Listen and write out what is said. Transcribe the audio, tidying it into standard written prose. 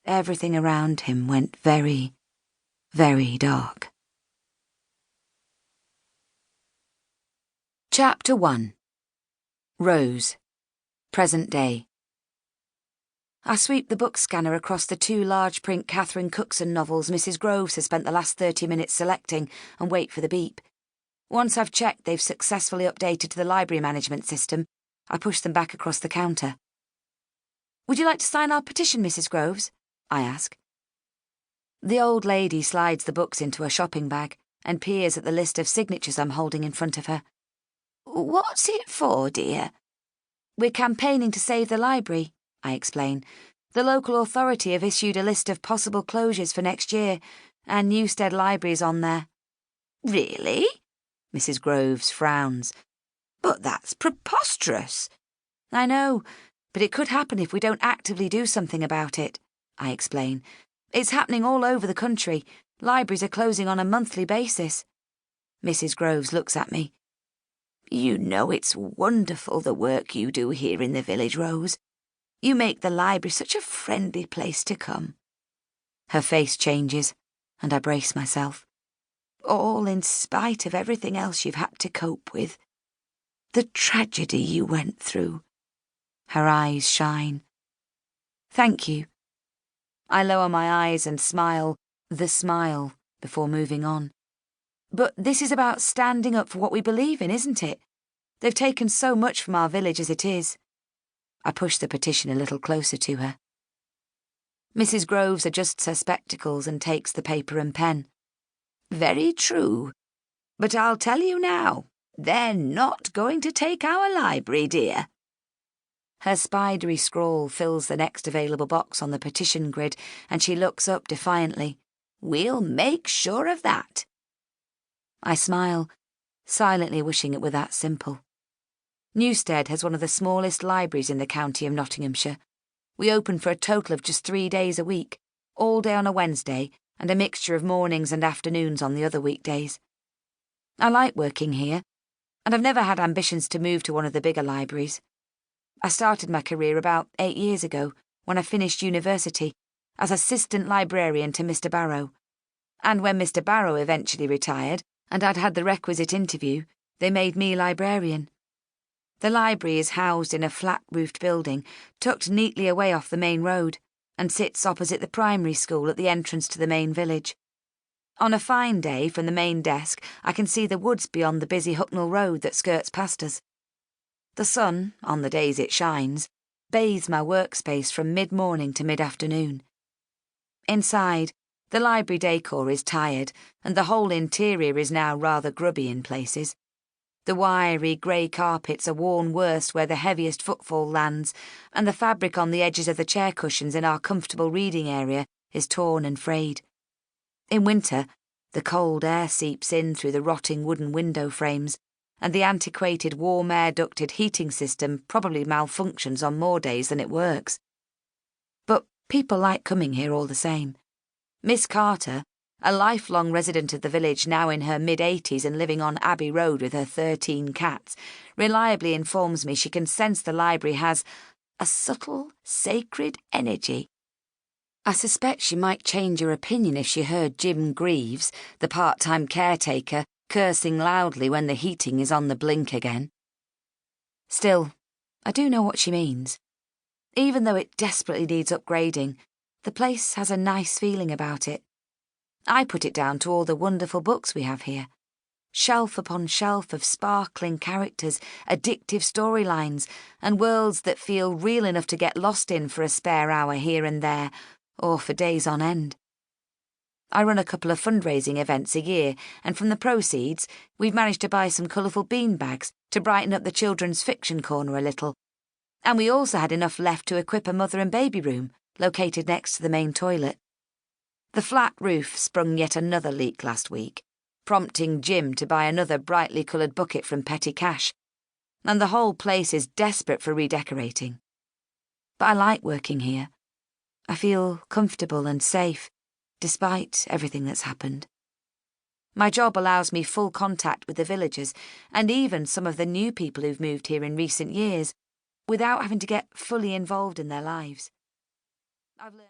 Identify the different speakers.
Speaker 1: everything around him went very, very dark. Chapter 1. Rose. Present day. I sweep the book scanner across the 2 large print Catherine Cookson novels Mrs. Groves has spent the last 30 minutes selecting and wait for the beep. Once I've checked they've successfully updated to the library management system, I push them back across the counter. "Would you like to sign our petition, Mrs. Groves?" I ask. The old lady slides the books into a shopping bag and peers at the list of signatures I'm holding in front of her. "What's it for, dear?" "We're campaigning to save the library," I explain. "The local authority have issued a list of possible closures for next year, and Newstead Library's on there." "Really?" Mrs. Groves frowns. "But that's preposterous." "I know, but it could happen if we don't actively do something about it," I explain. "It's happening all over the country. Libraries are closing on a monthly basis." Mrs. Groves looks at me. "You know it's wonderful the work you do here in the village, Rose. You make the library such a friendly place to come." Her face changes, and I brace myself. "All in spite of everything else you've had to cope with. The tragedy you went through." Her eyes shine. "Thank you." I lower my eyes and smile, the smile, before moving on. "But this is about standing up for what we believe in, isn't it? They've taken so much from our village as it is." I push the petition a little closer to her. Mrs. Groves adjusts her spectacles and takes the paper and pen. "Very true. But I'll tell you now, they're not going to take our library, dear." Her spidery scrawl fills the next available box on the petition grid, and she looks up defiantly. "We'll make sure of that." I smile, silently wishing it were that simple. Newstead has one of the smallest libraries in the county of Nottinghamshire. We open for a total of just 3 days a week, all day on a Wednesday, and a mixture of mornings and afternoons on the other weekdays. I like working here, and I've never had ambitions to move to one of the bigger libraries. I started my career about 8 years ago, when I finished university, as assistant librarian to Mr. Barrow. And when Mr. Barrow eventually retired, and I'd had the requisite interview, they made me librarian. The library is housed in a flat-roofed building, tucked neatly away off the main road, and sits opposite the primary school at the entrance to the main village. On a fine day, from the main desk, I can see the woods beyond the busy Hucknall Road that skirts past us. The sun, on the days it shines, bathes my workspace from mid-morning to mid-afternoon. Inside, the library decor is tired, and the whole interior is now rather grubby in places. The wiry grey carpets are worn worse where the heaviest footfall lands, and the fabric on the edges of the chair cushions in our comfortable reading area is torn and frayed. In winter, the cold air seeps in through the rotting wooden window frames, and the antiquated warm air-ducted heating system probably malfunctions on more days than it works. But people like coming here all the same. Miss Carter, a lifelong resident of the village now in her mid-80s and living on Abbey Road with her 13 cats, reliably informs me she can sense the library has a subtle, sacred energy. I suspect she might change her opinion if she heard Jim Greaves, the part-time caretaker, cursing loudly when the heating is on the blink again. Still, I do know what she means. Even though it desperately needs upgrading, the place has a nice feeling about it. I put it down to all the wonderful books we have here. Shelf upon shelf of sparkling characters, addictive storylines, and worlds that feel real enough to get lost in for a spare hour here and there, or for days on end. I run a couple of fundraising events a year, and from the proceeds, we've managed to buy some colourful beanbags to brighten up the children's fiction corner a little. And we also had enough left to equip a mother and baby room, located next to the main toilet. The flat roof sprung yet another leak last week, prompting Jim to buy another brightly coloured bucket from petty cash, and the whole place is desperate for redecorating. But I like working here. I feel comfortable and safe, despite everything that's happened. My job allows me full contact with the villagers, and even some of the new people who've moved here in recent years, without having to get fully involved in their lives. I've learned